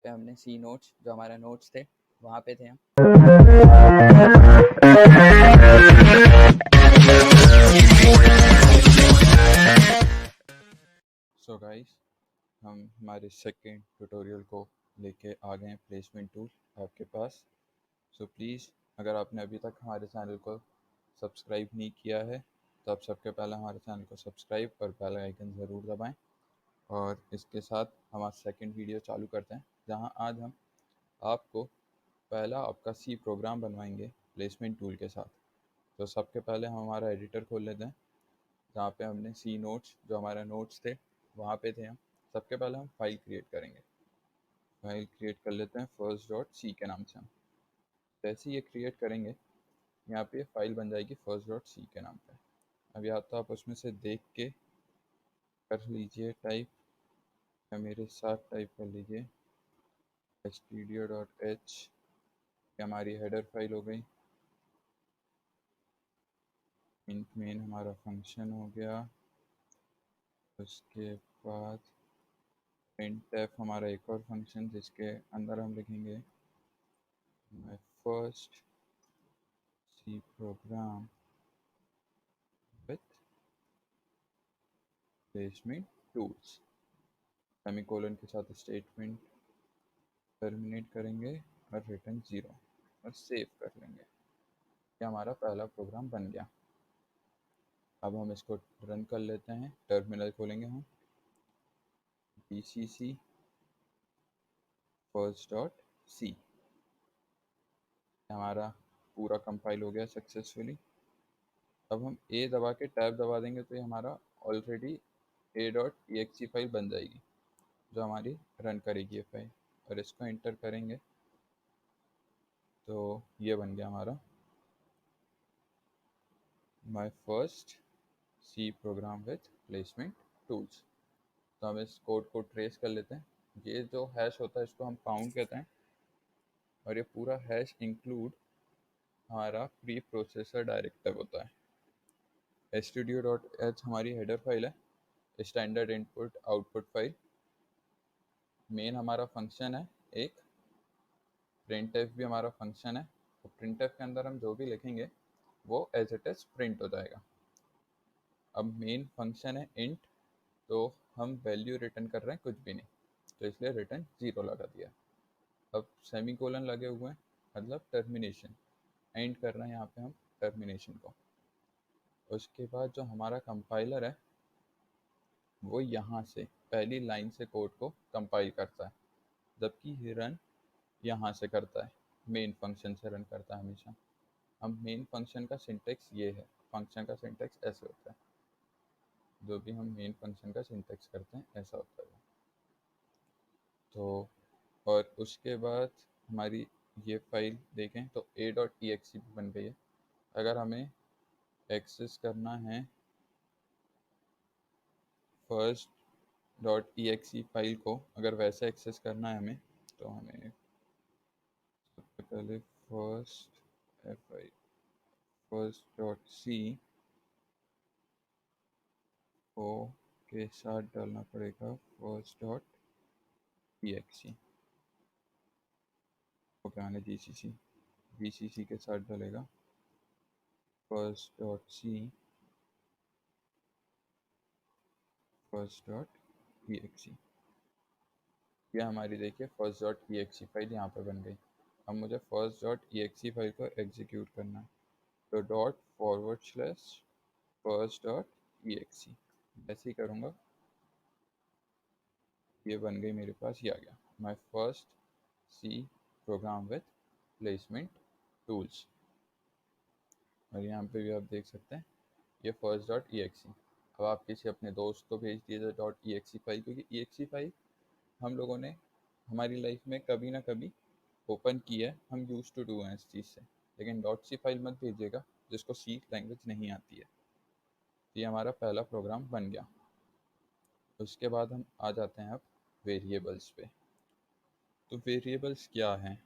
पे हमने सी नोट्स जो हमारे नोट्स थे वहाँ पे थे हम। सो गाइस, हम हमारे सेकेंड ट्यूटोरियल को लेके आ गए हैं प्लेसमेंट टूल आपके पास। सो प्लीज़, अगर आपने अभी तक हमारे चैनल को सब्सक्राइब नहीं किया है तो आप सबके पहले हमारे चैनल को सब्सक्राइब और बेल आइकन ज़रूर दबाएं। और इसके साथ हमारा सेकेंड वीडियो चालू करते हैं, जहां आज हम आपको पहला आपका सी प्रोग्राम बनवाएंगे प्लेसमेंट टूल के साथ। तो सबके पहले हम हमारा एडिटर खोल लेते हैं, जहाँ पे हमने सी नोट्स जो हमारे नोट्स थे वहाँ पे थे हम। सबके पहले हम फाइल क्रिएट करेंगे। फाइल क्रिएट कर लेते हैं फर्स्ट डॉट सी के नाम से हम। जैसे ये क्रिएट करेंगे, यहाँ पे फाइल बन जाएगी फर्स्ट डॉट सी के नाम पे। अब या तो आप उसमें से देख के कर लीजिए टाइप, या मेरे साथ टाइप कर लीजिए studio.h। हमारी हेडर फाइल हो गई। मेन हमारा फंक्शन हो गया। उसके बाद printf हमारा एक और फंक्शन, जिसके अंदर हम लिखेंगे my first C program with placement tools. Semicolon के साथ स्टेटमेंट टर्मिनेट करेंगे और रिटर्न 0 और सेव कर लेंगे। ये हमारा पहला प्रोग्राम बन गया। अब हम इसको रन कर लेते हैं। टर्मिनल खोलेंगे हम, gcc फर्स्ट डॉट सी। हमारा पूरा कंपाइल हो गया सक्सेसफुली। अब हम ए दबा के टैब दबा देंगे तो ये हमारा ऑलरेडी a.exe फाइल बन जाएगी, जो हमारी रन करेगी ये फाइल। और इसको इंटर करेंगे तो ये बन गया हमारा my first C program with placement tools. तो हम इस कोड को ट्रेस कर लेते हैं। ये जो हैश होता है इसको हम पाउंड कहते हैं, और ये पूरा हैश इंक्लूड हमारा प्री प्रोसेसर डायरेक्टिव होता है। studio.h हमारी हेडर फाइल है, standard input output file. Main हमारा फंक्शन है एक, printf भी हमारा फंक्शन है। तो printf के अंदर हम जो भी लिखेंगे वो एज इट इज प्रिंट हो जाएगा। अब मेन फंक्शन है इंट, तो हम वैल्यू रिटर्न कर रहे हैं कुछ भी नहीं, तो इसलिए रिटर्न 0 लगा दिया। अब सेमी कोलन लगे हुए हैं, मतलब टर्मिनेशन, एंड कर रहे हैं यहाँ पे हम टर्मिनेशन को। उसके बाद जो हमारा कंपाइलर है वो यहाँ से पहली लाइन से कोड को कंपाइल करता है, जबकि रन यहाँ से करता है, मेन फंक्शन से रन करता है हमेशा। अब मेन फंक्शन का सिंटेक्स ये है, फंक्शन का सिंटेक्स ऐसे होता है। जो भी हम मेन फंक्शन का सिंटेक्स करते हैं ऐसा होता है। तो और उसके बाद हमारी ये फाइल देखें तो a.exe बन गई है। अगर हमें एक्सेस करना है फर्स्ट डॉट exe फाइल को, अगर वैसे एक्सेस करना है हमें, तो हमें सबसे पहले फर्स्ट डॉट सी को के साथ डालना पड़ेगा फर्स्ट डॉट exe। ओके, मैंने जीसीसी के साथ डालेगा first dot C first dot exe। ये हमारी देखिए फर्स्ट डॉट exe फाइल यहाँ पे बन गई। अब मुझे फर्स्ट डॉट exe फाइल को एग्जीक्यूट करना है, तो ./फर्स्ट डॉट exe ऐसे ही करूँगा। ये बन गई मेरे पास, ये आ गया my first C program with placement tools. और यहाँ पे भी आप देख सकते हैं ये फर्स्ट डॉट exe। अब आप किसी अपने दोस्त को भेज दीजिए .exe फाइल, क्योंकि exe फाइल हम लोगों ने हमारी लाइफ में कभी ना कभी ओपन की है, हम यूज टू डू हैं इस चीज़ से। लेकिन .c फाइल मत भेजिएगा जिसको सी लैंग्वेज नहीं आती है। ये हमारा पहला प्रोग्राम बन गया। उसके बाद हम आ जाते हैं अब वेरिएबल्स पे। तो वेरिएबल्स क्या हैं?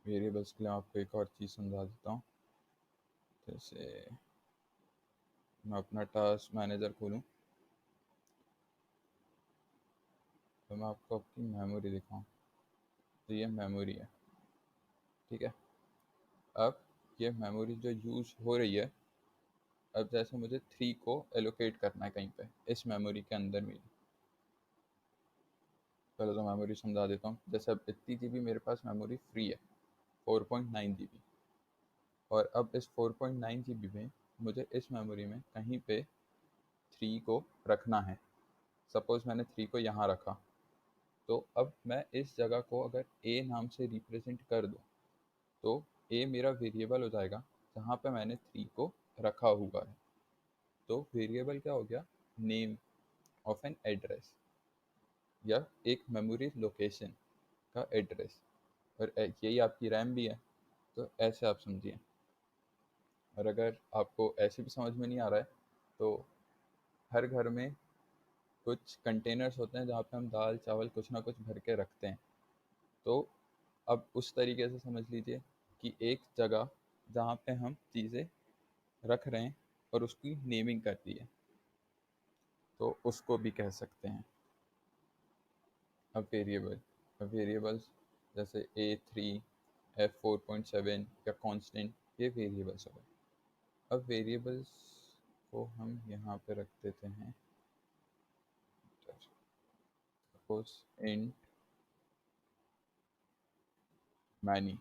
वेरिएबल्स के लिए आपको एक और चीज़ समझा देता हूँ। जैसे मैं अपना टास्क मैनेजर खोलूँ, तो मैं आपको आपकी मेमोरी दिखाऊँ, तो ये मेमोरी है, ठीक है। अब ये मेमोरी जो यूज़ हो रही है, अब जैसे मुझे 3 को एलोकेट करना है कहीं पे इस मेमोरी के अंदर मेरी, पहले तो मेमोरी समझा देता हूँ। जैसे अब इतनी GB मेरे पास मेमोरी फ्री है, 4.9 GB, और अब इस 4.9 GB में मुझे इस मेमोरी में कहीं पे 3 को रखना है। सपोज़ मैंने 3 को यहाँ रखा, तो अब मैं इस जगह को अगर ए नाम से रिप्रेजेंट कर दूँ, तो ए मेरा वेरिएबल हो जाएगा जहाँ पे मैंने 3 को रखा हुआ है। तो वेरिएबल क्या हो गया? नेम ऑफ एन एड्रेस, या एक मेमोरी लोकेशन का एड्रेस, और यही आपकी रैम भी है। तो ऐसे आप समझिए। और अगर आपको ऐसे भी समझ में नहीं आ रहा है, तो हर घर में कुछ कंटेनर्स होते हैं जहाँ पे हम दाल चावल कुछ ना कुछ भर के रखते हैं। तो अब उस तरीके से समझ लीजिए कि एक जगह जहाँ पे हम चीज़ें रख रहे हैं और उसकी नेमिंग कर दी है, तो उसको भी कह सकते हैं। अब वेरिएबल्स जैसे A3, F4.7 या कांस्टेंट, ये वेरिएबल्स हो गए। अब वेरिएबल्स को हम यहाँ पे रख देते हैं, सपोज इंट मैनी,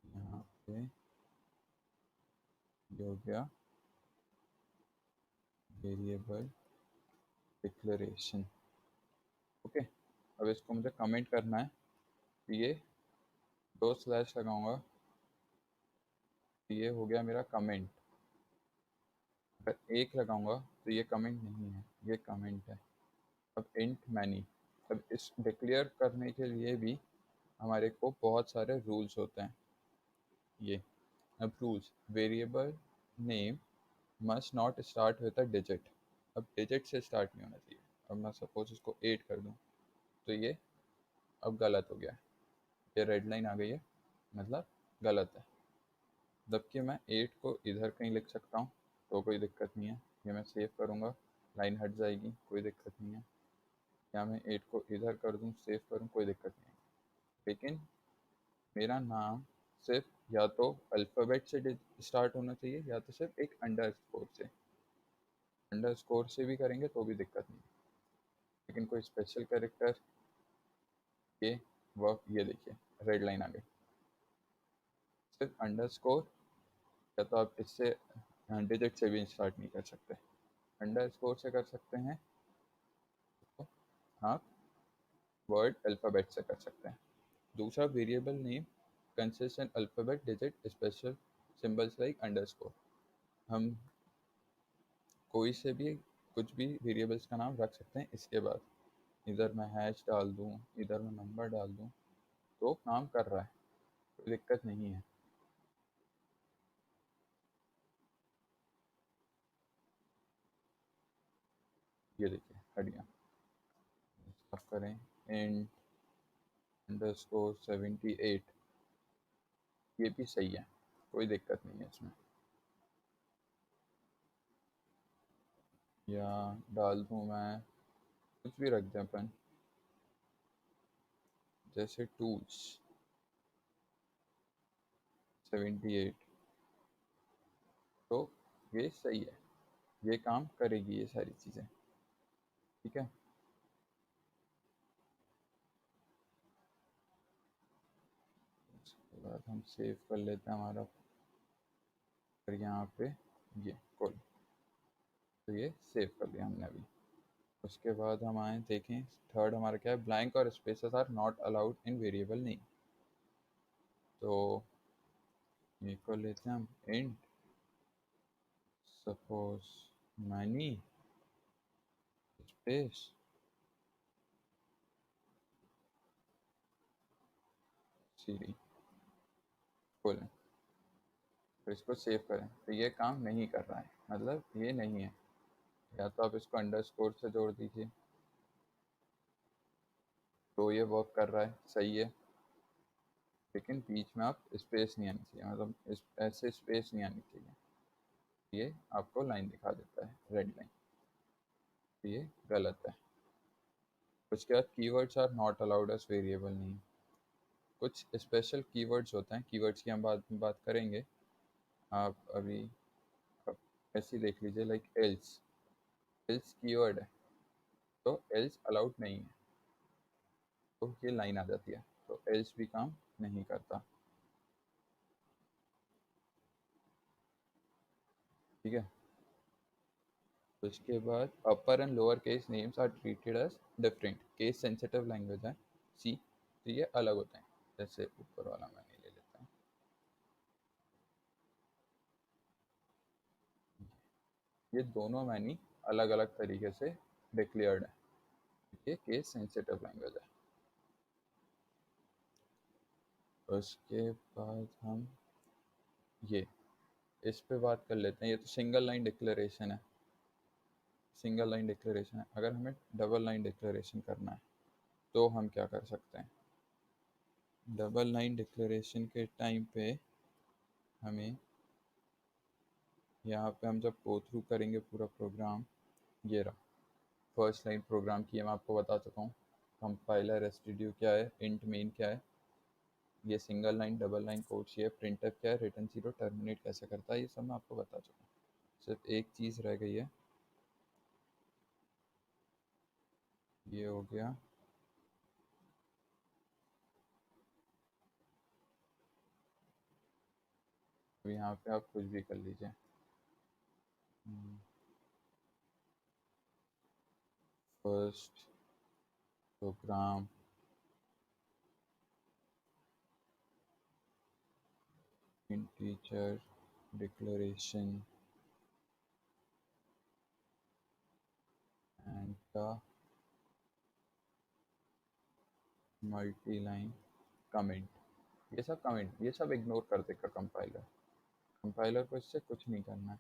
यहाँ पे ये हो गया वेरिएबल डिक्लेरेशन। ओके, अब इसको मुझे कमेंट करना है, तो ये 2 स्लैश लगाऊंगा, तो ये हो गया मेरा कमेंट। अगर 1 लगाऊंगा तो ये कमेंट नहीं है, ये कमेंट है। अब इंट मैनी, अब इस डिक्लेयर करने के लिए भी हमारे को बहुत सारे रूल्स होते हैं। ये अब rules, variable name must not start with a digit. अब डिजिट से स्टार्ट नहीं होना चाहिए। अब मैं सपोज इसको 8 कर दूं, तो ये अब गलत हो गया है, ये रेड लाइन आ गई है, मतलब गलत है। जबकि मैं 8 को इधर कहीं लिख सकता हूँ, तो कोई दिक्कत नहीं है। ये मैं सेव करूँगा, लाइन हट जाएगी, कोई दिक्कत नहीं है। या मैं 8 को इधर कर दूँ, सेव करूँ, कोई दिक्कत नहीं है। लेकिन मेरा नाम सिर्फ या तो अल्फ़ाबेट से स्टार्ट होना चाहिए, या तो सिर्फ एक अंडरस्कोर से। अंडरस्कोर से भी करेंगे तो भी दिक्कत नहीं, लेकिन कोई स्पेशल कैरेक्टर, ये वर्क, ये देखिए रेड लाइन आ गई। सिर्फ अंडरस्कोर, या तो आप इससे डिजिट से भी स्टार्ट नहीं कर सकते, अंडरस्कोर से कर सकते हैं, तो आप वर्ड अल्फ़ाबेट से कर सकते हैं। दूसरा, variable name consist in alphabet digit special symbols like underscore. हम कोई से भी कुछ भी वेरिएबल्स का नाम रख सकते हैं इसके बाद। इधर मैं हैश डाल दूँ, इधर मैं नंबर डाल दूँ, तो काम कर रहा है, कोई दिक्कत नहीं है। ये देखिए हट गया। साफ करें, इंट अंडरस्कोर 78, ये भी सही है, कोई दिक्कत नहीं है इसमें। या डाल दूँ मैं, कुछ भी रख दें अपन, जैसे टूल्स 78, तो ये सही है, ये काम करेगी ये सारी चीज़ें, ठीक है। उसके बाद हम सेव कर लेते हैं हमारा, फिर यहाँ पे ये कॉल, तो ये सेव कर लिया हमने अभी। उसके बाद हम आए देखें, थर्ड हमारा क्या है, ब्लैंक और spaces are not allowed in variable name. तो ये कर लेते हैं हम, इंट सपोज मैनी स्पेस सीरी खोलें, तो इसको सेव करें, तो ये काम नहीं कर रहा है, मतलब ये नहीं है। या तो आप इसको अंडरस्कोर से जोड़ दीजिए, तो ये वर्क कर रहा है, सही है। लेकिन बीच में आप स्पेस नहीं आनी चाहिए, मतलब ऐसे स्पेस नहीं आनी चाहिए। ये आपको लाइन दिखा देता है, रेड लाइन, ये गलत है। उसके बाद keywords are not allowed as variable, नहीं, कुछ स्पेशल कीवर्ड्स होते हैं, कीवर्ड्स की हम बाद में बात करेंगे। आप अभी आप ऐसे ही देख लीजिए, लाइक एल्स, एल्स कीवर्ड है, तो एल्स अलाउड नहीं है, तो ये लाइन आ जाती है, तो एल्स भी काम नहीं करता। ठीक है, तो उसके बाद upper and lower case names are treated as different, case sensitive language है सी, तो ये अलग होते हैं। जैसे ऊपर वाला मैंने ले लेता हूँ, ये दोनों मैनी अलग अलग तरीके से डिक्लेयर्ड है, ये केस सेंसिटिव लैंग्वेज है। उसके बाद हम ये इस पे बात कर लेते हैं, ये तो सिंगल लाइन डिक्लेरेशन है, सिंगल लाइन डिक्लेरेशन है। अगर हमें डबल लाइन डिक्लेरेशन करना है तो हम क्या कर सकते हैं? डबल लाइन डिक्लेरेशन के टाइम पे हमें यहाँ पे हम जब गो थ्रू करेंगे पूरा प्रोग्राम, ये रहा फर्स्ट लाइन प्रोग्राम की, मैं आपको बता चुका हूँ। कंपाइलर रेस्टिड्यू क्या है, इंट मेन क्या है, ये single line double line codes, ये प्रिंटफ क्या है, रिटर्न जीरो, टर्मिनेट कैसे करता है, ये सब मैं आपको बता चुका हूँ। सिर्फ एक चीज़ रह गई है, ये हो गया तो यहाँ पे आप कुछ भी कर लीजिए। First program integer declaration and the multi line comment, ये सब कमेंट, ये सब इग्नोर कर देगा कंपाइलर, कंपाइलर को इससे कुछ नहीं करना है।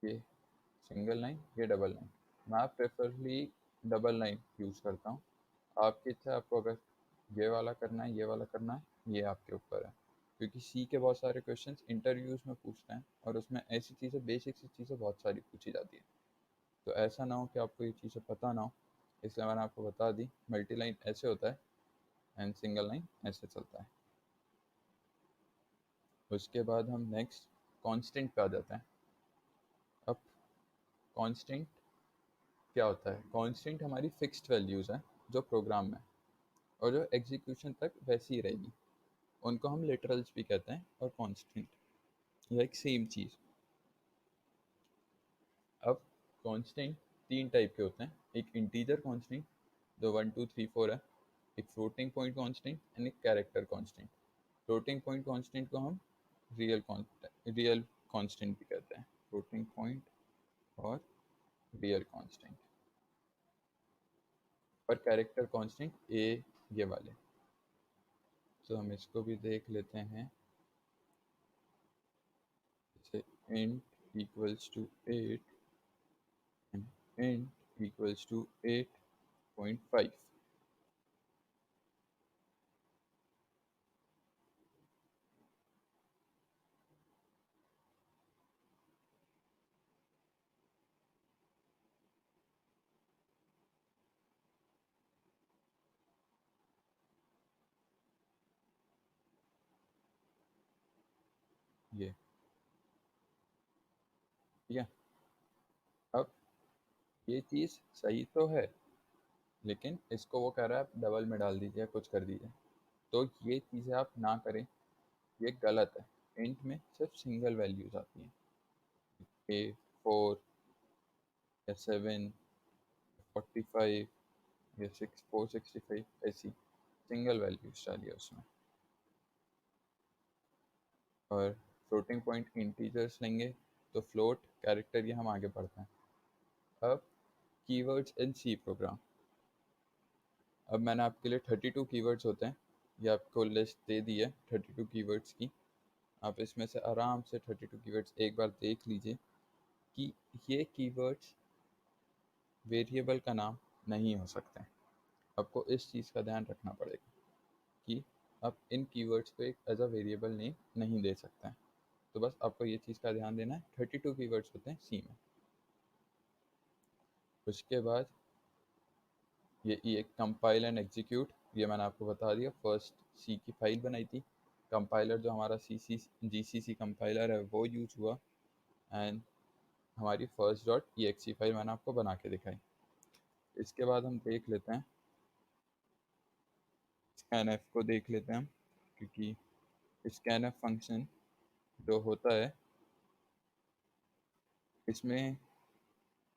ये सिंगल लाइन, ये डबल लाइन, मैं प्रेफरली डबल लाइन यूज़ करता हूँ। आपकी इच्छा, आपको अगर ये वाला करना है, ये वाला करना है, ये आपके ऊपर है। क्योंकि सी के बहुत सारे क्वेश्चंस इंटरव्यूज़ में पूछते हैं और उसमें ऐसी चीज़ें, बेसिक सी चीज़ें बहुत सारी पूछी जाती है, तो ऐसा ना हो कि आपको ये चीज़ें पता ना हो, इसलिए मैंने आपको बता दी। मल्टी लाइन ऐसे होता है एंड सिंगल लाइन ऐसे चलता है। उसके बाद हम नेक्स्ट कांस्टेंट पे आ जाते हैं। अब कांस्टेंट क्या होता है? कांस्टेंट हमारी फिक्स्ड वैल्यूज़ हैं जो प्रोग्राम में, और जो एग्जीक्यूशन तक वैसी ही रहेगी, उनको हम लिटरल्स भी कहते हैं, और कांस्टेंट लाइक सेम चीज़। अब कांस्टेंट तीन टाइप के होते हैं, एक इंटीजर कांस्टेंट जो 1 2 3 4 है, एक फ्लोटिंग पॉइंट कांस्टेंट एंड एक character constant. Floating point constant को हम रियल कांस्टेंट भी कहते हैं, फ्लोटिंग पॉइंट और रियल कांस्टेंट। और कैरेक्टर कांस्टेंट ए, ये वाले, तो हम इसको भी देख लेते हैं। जैसे int equals to 8 and int equals to 8.5, ये ठीक है। अब ये चीज़ सही तो है, लेकिन इसको वो कह रहा है आप डबल में डाल दीजिए, कुछ कर दीजिए, तो ये चीज़ें आप ना करें, ये गलत है। इंट में सिर्फ सिंगल वैल्यूज आती हैं, ए 4 या 7, 45 या 465, ऐसी सिंगल वैल्यूज डालिए उसमें। और फ्लोटिंग पॉइंट इंटीजर्स लेंगे तो फ्लोट कैरेक्टर, ये हम आगे पढ़ते हैं। अब कीवर्ड्स इन सी प्रोग्राम, अब मैंने आपके लिए 32 कीवर्ड्स होते हैं, ये आपको लिस्ट दे दी है 32 कीवर्ड्स की। आप इसमें से आराम से 32 कीवर्ड्स एक बार देख लीजिए कि ये कीवर्ड्स वेरिएबल का नाम नहीं हो सकते हैं। आपको इस चीज़ का ध्यान रखना पड़ेगा कि आप इन कीवर्ड्स को एक एज अ वेरिएबल नेम नहीं दे सकते हैं। तो बस आपको ये चीज़ का ध्यान देना है, 32 कीवर्ड्स होते हैं सी में। उसके बाद ये कंपाइल एंड एग्जीक्यूट, ये मैंने आपको बता दिया। फर्स्ट सी की फाइल बनाई थी, कंपाइलर जो हमारा GCC कंपाइलर है वो यूज हुआ, एंड हमारी फर्स्ट डॉट EXE फाइल मैंने आपको बना के दिखाई। इसके बाद हम देख लेते हैं scanf को देख लेते हैं हम, क्योंकि scanf फंक्शन जो होता है इसमें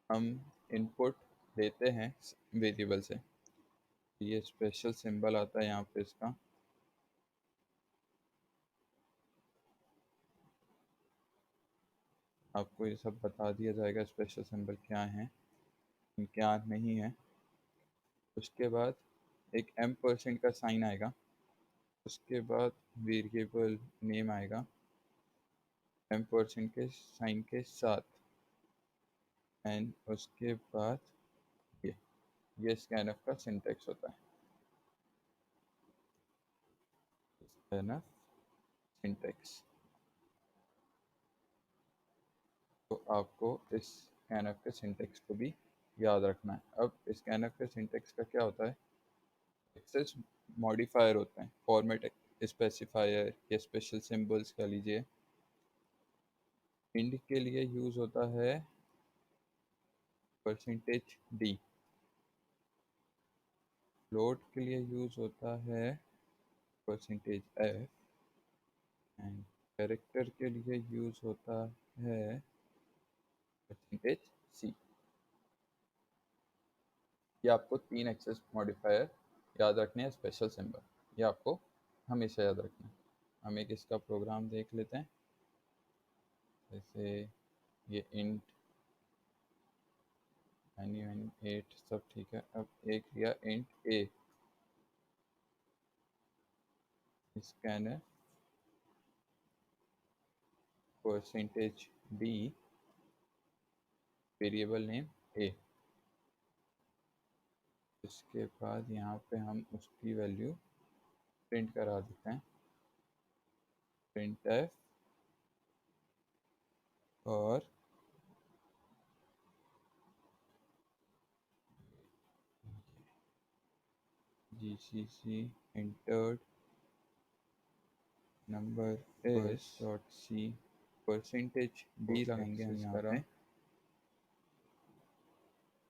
हम इनपुट देते हैं वेरिएबल से। ये स्पेशल सिंबल आता है यहाँ पे इसका, आपको ये सब बता दिया जाएगा स्पेशल सिंबल क्या है क्या नहीं है। उसके बाद एक M% का साइन आएगा, उसके बाद वेरिएबल नेम आएगा M% के साइन के साथ, एंड उसके बाद ये स्कैनफ का सिंटेक्स होता है। स्कैनफ सिंटेक्स, तो आपको इस स्कैनफ के सिंटेक्स को भी याद रखना है। अब स्कैनफ के सिंटेक्स का क्या होता है, एक्सेस मॉडिफायर होते हैं, फॉर्मेट स्पेसिफायर या स्पेशल सिंबल्स कह लीजिए। इंड के लिए यूज होता है %d, फ्लोट के लिए यूज होता है %f, एंड कैरेक्टर के लिए यूज होता है %c। ये आपको 3 एक्सेस मॉडिफायर याद रखने हैं, स्पेशल सिंबल, ये आपको हमेशा याद रखना है। हम एक इसका प्रोग्राम देख लेते हैं। जैसे ये इंट एट सब ठीक है। अब एक लिया int a, scanner %d, variable name a। इसके बाद यहाँ पे हम उसकी वैल्यू प्रिंट करा देते हैं, printf और GCC entered number is .c, %d लगाएंगे हम यहाँ पे,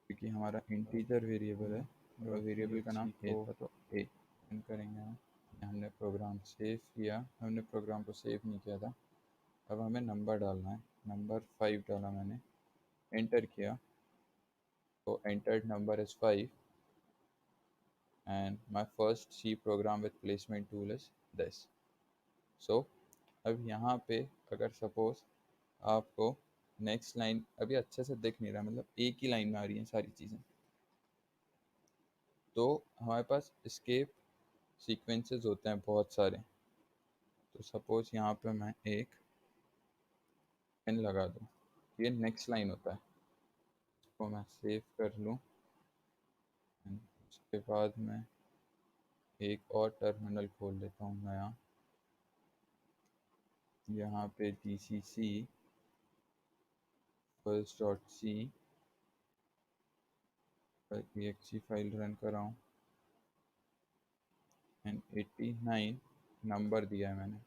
क्योंकि हमारा इंटीजर वेरिएबल है और वेरिएबल का नाम a था, तो a रन करेंगे हम। हमने प्रोग्राम सेव किया, हमने प्रोग्राम को सेव नहीं किया था। अब हमें नंबर डालना है, नंबर 5 डाला मैंने, एंटर किया, तो entered number is 5 and my first C program with placement tool is this. So अब यहाँ पे अगर सपोज आपको नेक्स्ट लाइन अभी अच्छे से दिख नहीं रहा, मतलब एक ही लाइन में आ रही हैं सारी चीज़ें, तो हमारे पास escape सीक्वेंसेस होते हैं बहुत सारे। तो सपोज यहाँ पे मैं एक पेन लगा दूँ, ये नेक्स्ट लाइन होता है, इसको मैं सेव कर लूँ। उसके बाद मैं एक और टर्मिनल खोल लेता हूँ नया, यहाँ पे GCC first.c exe file run कराऊँ, एंड 89 नंबर दिया है मैंने,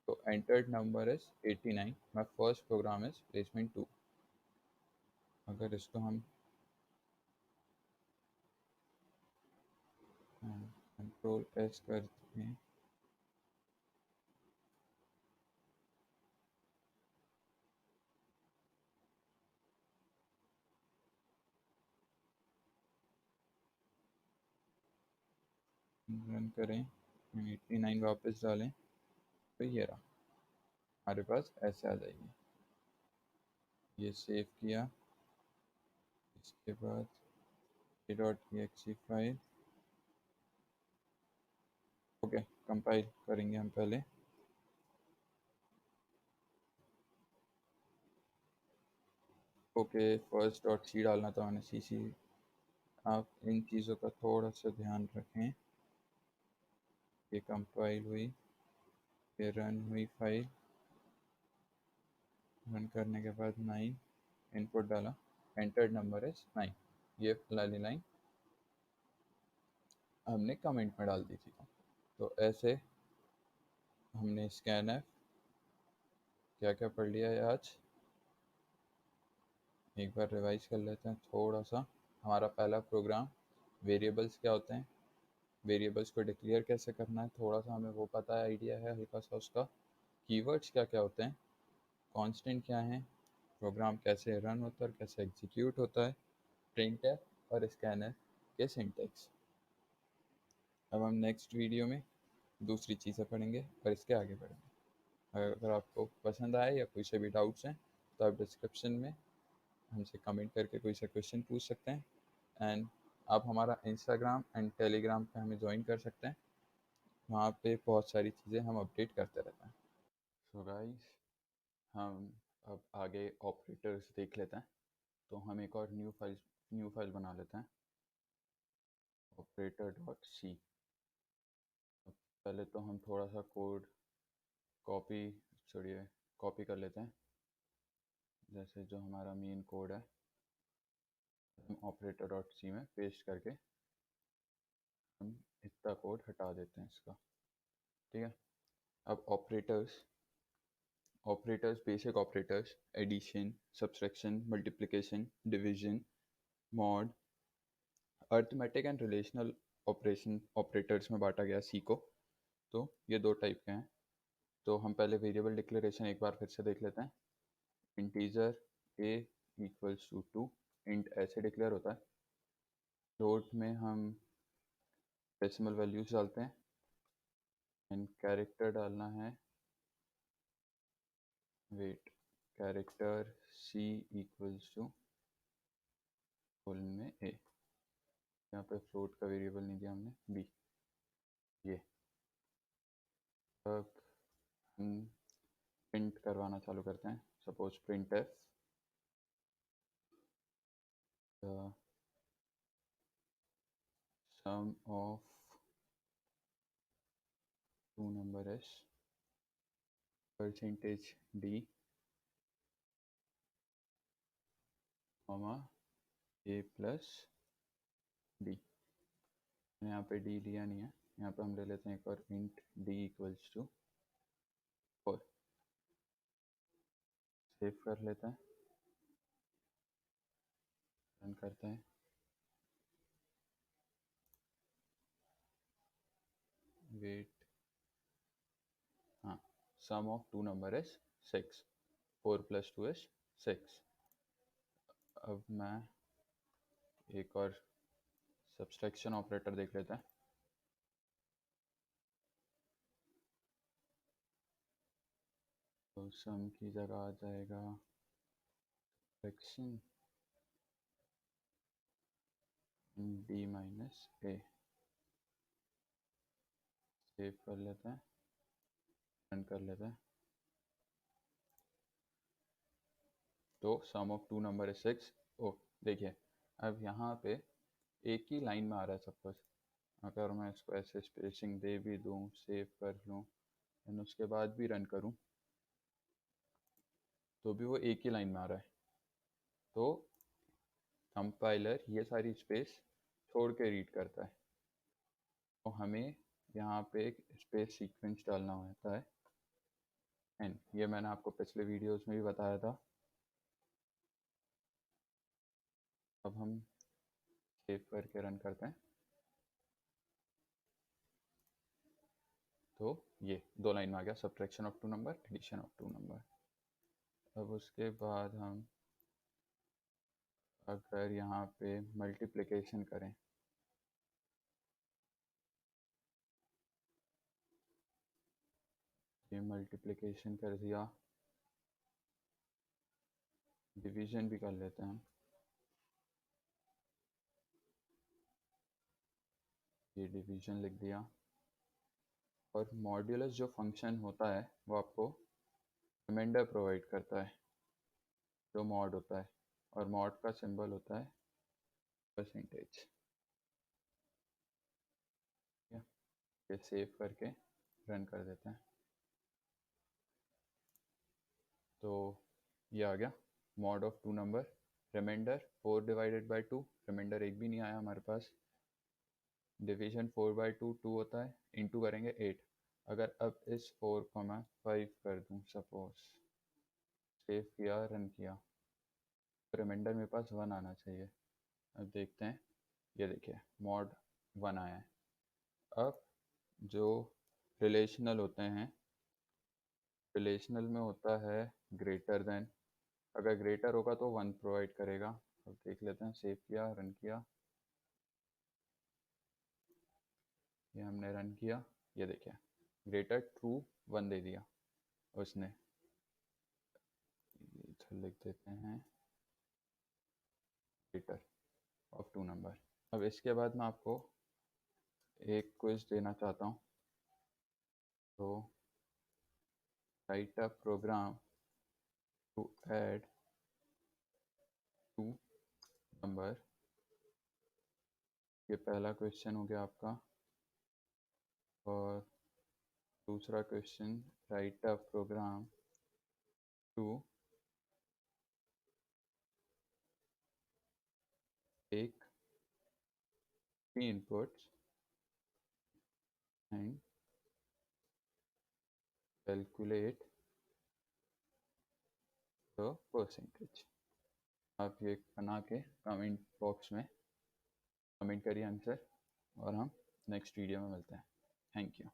तो entered number is 89, my first program is placement 2। अगर इसको हम कंट्रोल एस करते हैं, रन करें, 89 वापस डालें, तो ये रहा हमारे पास, ऐसे आ जाएगी। ये सेव किया, इसके बाद .exe फाइल, ओके कंपाइल करेंगे हम पहले। ओके first.c डालना था मैंने, CC। आप इन चीज़ों का थोड़ा सा ध्यान रखें। ये कंपाइल हुई, ये रन हुई फाइल, रन करने के बाद 9 इनपुट डाला, एंटर्ड नंबर इज 9, ये वाली लाइन हमने कमेंट में डाल दी थी। तो ऐसे हमने स्कैनफ क्या क्या पढ़ लिया है आज, एक बार रिवाइज कर लेते हैं थोड़ा सा। हमारा पहला प्रोग्राम, वेरिएबल्स क्या होते हैं, वेरिएबल्स को डिक्लेयर कैसे करना है, थोड़ा सा हमें वो पता है, आइडिया है हल्का सा उसका। कीवर्ड्स क्या क्या होते हैं, कांस्टेंट क्या है, प्रोग्राम कैसे रन होता है और कैसे एग्जीक्यूट होता है, प्रिंटफ और स्कैनर के सिंटेक्स। अब हम नेक्स्ट वीडियो में दूसरी चीज़ें पढ़ेंगे और इसके आगे बढ़ेंगे। अगर आपको पसंद आए या कोई से भी डाउट्स हैं तो आप डिस्क्रिप्शन में हमसे कमेंट करके कोई सा क्वेश्चन पूछ सकते हैं, एंड आप हमारा इंस्टाग्राम एंड टेलीग्राम पे हमें ज्वाइन कर सकते हैं, वहाँ पे बहुत सारी चीज़ें हम अपडेट करते रहते हैं। सो गाइस, हम अब आगे ऑपरेटर्स देख लेते हैं। तो हम एक और न्यू फाइल बना लेते हैं, ऑपरेटर डॉट सी। पहले तो हम थोड़ा सा कोड कॉपी छोड़िए कॉपी कर लेते हैं, जैसे जो हमारा मेन कोड है हम ऑपरेटर डॉट सी में पेस्ट करके हम इतना कोड हटा देते हैं इसका। ठीक है, अब operators basic operators, addition, subtraction, multiplication, division, mod, arithmetic and relational operators में बांटा गया सी को। तो ये दो टाइप के हैं। तो हम पहले वेरिएबल डिक्लेरेशन एक बार फिर से देख लेते हैं। Integer a equals to 2, int ऐसे डिक्लेयर होता है। फ्लोट में हम डेसिमल वैल्यूज डालते हैं, एंड कैरेक्टर डालना है, wait, character c equals to full में a। यहाँ पे फ्लोट का वेरिएबल नहीं दिया हमने, b। ये अब हम प्रिंट करवाना चालू करते हैं। Suppose print F the sum of two number is percentage d comma a plus d। मैंने यहाँ पे d लिया नहीं है, यहाँ पे हम ले लेते हैं एक और int d equals to 4। Save कर लेते हैं, रन करते हैं। वेट, हाँ, sum of two number is 6, 4 plus 2 is 6। अब मैं एक और सब्सट्रैक्शन ऑपरेटर देख लेते हैं। तो सम की जगह आ जाएगा subtraction d minus a। Save कर लेते हैं, रन कर लेते हैं। तो सम ऑफ टू नंबर इज 6। ओ देखिए, अब यहाँ पे एक ही लाइन में आ रहा है सब कुछ। अगर मैं इसको ऐसे स्पेसिंग दे भी दूँ, सेव कर लूँ, एंड उसके बाद भी रन करूँ तो भी वो एक ही लाइन में आ रहा है। तो कंपाइलर ये सारी स्पेस छोड़ के रीड करता है। तो हमें यहाँ पे एक स्पेस सीक्वेंस डालना होता है, एंड ये मैंने आपको पिछले वीडियोस में भी बताया था। अब हम सेव करके रन करते हैं। तो ये दो लाइन में आ गया, subtraction of two number, addition of two number. अब उसके बाद हम अगर यहाँ पे मल्टीप्लिकेशन करें, ये मल्टीप्लिकेशन कर दिया, डिवीजन भी कर लेते हैं हम। ये डिवीजन लिख दिया, और मॉड्यूलस जो फंक्शन होता है वो आपको रिमाइंडर प्रोवाइड करता है, जो मॉड होता है, और मॉड का सिंबल होता है परसेंटेज। ये सेव करके रन कर देते हैं। तो ये आ गया mod of 2 number, reminder 4 divided by 2, reminder एक भी नहीं आया हमारे पास, डिवीजन 4/2 2 होता है, इंटू करेंगे 8। अगर अब इस 4,5 कर दूं सपोज, सेव किया रन किया, तो रिमाइंडर मेरे पास 1 आना चाहिए। अब देखते हैं, ये देखिए मॉड 1 आया है। अब जो रिलेशनल होते हैं, रिलेशनल में होता है ग्रेटर देन, अगर ग्रेटर होगा तो 1 प्रोवाइड करेगा। अब देख लेते हैं, सेव किया रन किया, ये हमने रन किया, ये देखिए ग्रेटर ट्रू 1 दे दिया उसने, इधर लिख देते हैं ग्रेटर ऑफ 2 नंबर। अब इसके बाद मैं आपको एक क्विज देना चाहता हूँ, तो write a program to add 2 number, ये पहला क्वेश्चन हो गया आपका। और दूसरा question, write a program to take 3 inputs and calculate the percentage। आप ये बना के कमेंट बॉक्स में कमेंट करिए आंसर, और हम नेक्स्ट वीडियो में मिलते हैं। Thank you.